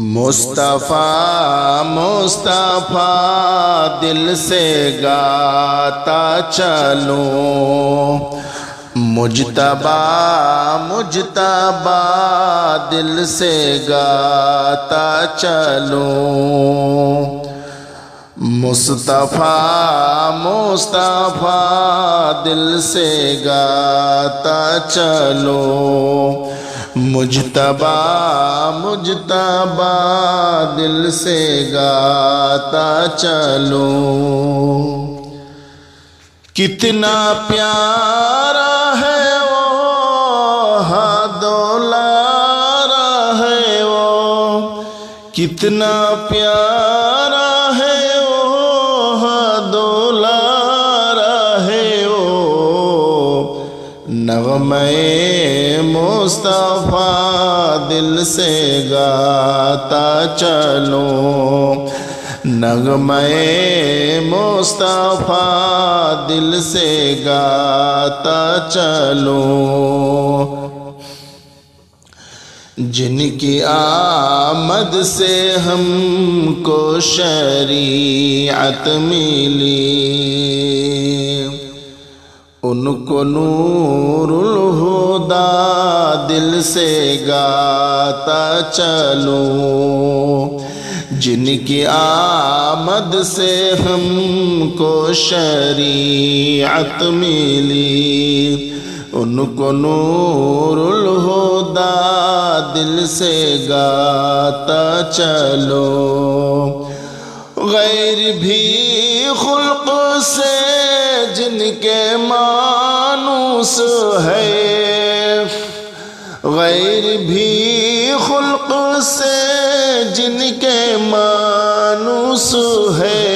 مصطفیٰ مصطفیٰ دل سے گاتا چلوں، مجتبیٰ مجتبیٰ دل سے گاتا چلوں، مصطفیٰ مصطفیٰ دل سے گاتا چلوں، مجتبیٰ مجتبیٰ دل سے گاتا چلوں۔ کتنا پیارا ہے وہ حد و لارا ہے وہ، کتنا پیارا ہے وہ حد و لارا ہے وہ، نغمے مصطفیٰ دل سے گاتا چلوں، نغمے مصطفیٰ دل سے گاتا چلوں، جن کی آمد سے ہم کو شریعت ملی، ان کو نور الہدیٰ دل سے گاتا چلوں، جن کی آمد سے ہم کو شریعت ملی، ان کو نور الہدیٰ دل سے گاتا چلوں، غیر بھی خلق سے جن کے مانوس ہے، غیر بھی خلق سے جن کے مانوس ہے،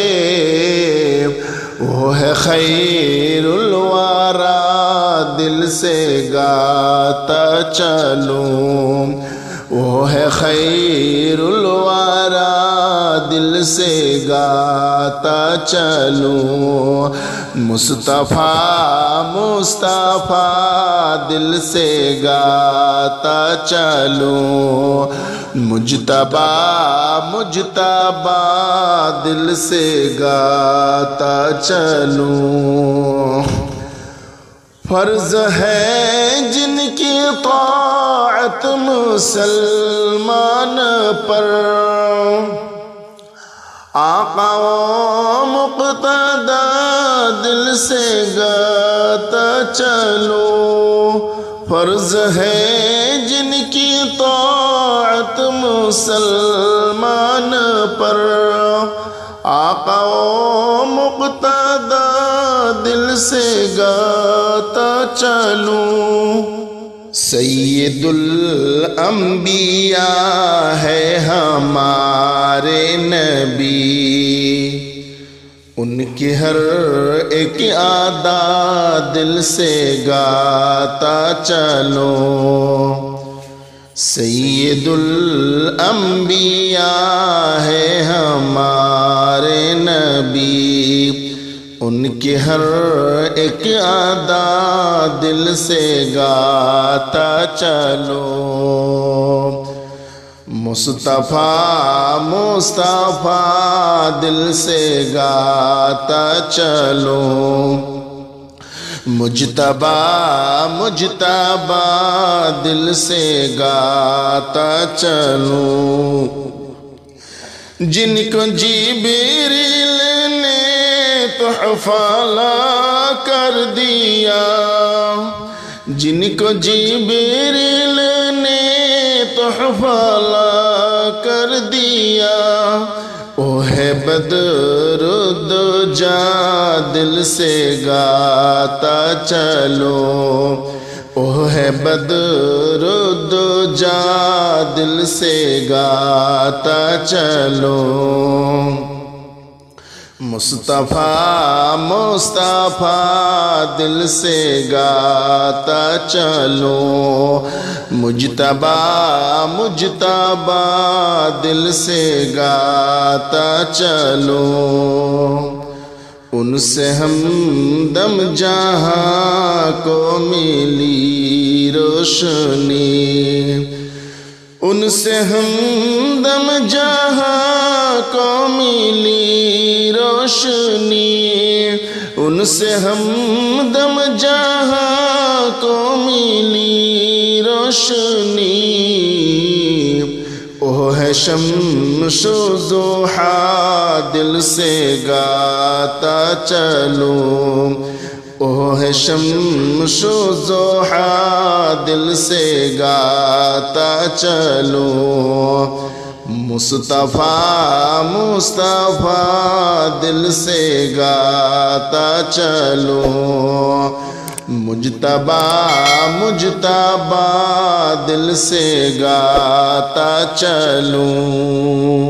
وہ ہے خیر الورا دل سے گاتا چلوں، وہ ہے خیر الورا دل سے گاتا چلوں، مصطفیٰ مصطفیٰ دل سے گاتا چلوں، مجتبیٰ مجتبیٰ دل سے گاتا چلوں، فرض ہے جن کی طاعت مسلمان پر، آقا و مقتدی دل سے گاتا چلوں، فرض ہے جن کی طاعت مسلمان پر، آقا و مقتدی دل سے گاتا چلوں، سید الانبیاء ہے ہمارے نبی، ان کی ہر ایک ادا دل سے گاتا چلوں، سید الانبیاء ہے ہمارے نبی، ان کی ہر ایک ادا دل سے گاتا چلوں، مصطفیٰ مصطفیٰ دل سے گاتا چلوں، مجتبیٰ مجتبیٰ دل سے گاتا چلوں، جن کو جبریل نے تحفہ لا کر دیا، جن کو جبریل نے تحفہ لا کر دیا، وہ ہے بدر الدجا دل سے گاتا چلوں، وہ ہے بدر الدجا دل سے گاتا چلوں، مصطفیٰ مصطفیٰ دل سے گاتا چلوں، مجتبیٰ مجتبیٰ دل سے گاتا چلوں، ان سے ہمدم جہاں کو ملی روشنی، ان سے ہمدم جہاں کو ملی روشنی، ان سے ہمدم جہاں کو ملی روشنی۔ وہ ہے شمس و ضحیٰ دل سے گاتا چلوں، وہ ہے شمس و ضحیٰ دل سے گاتا چلوں۔ مصطفیٰ مصطفیٰ دل سے گاتا چلوں، مجتبیٰ مجتبیٰ دل سے گاتا چلوں۔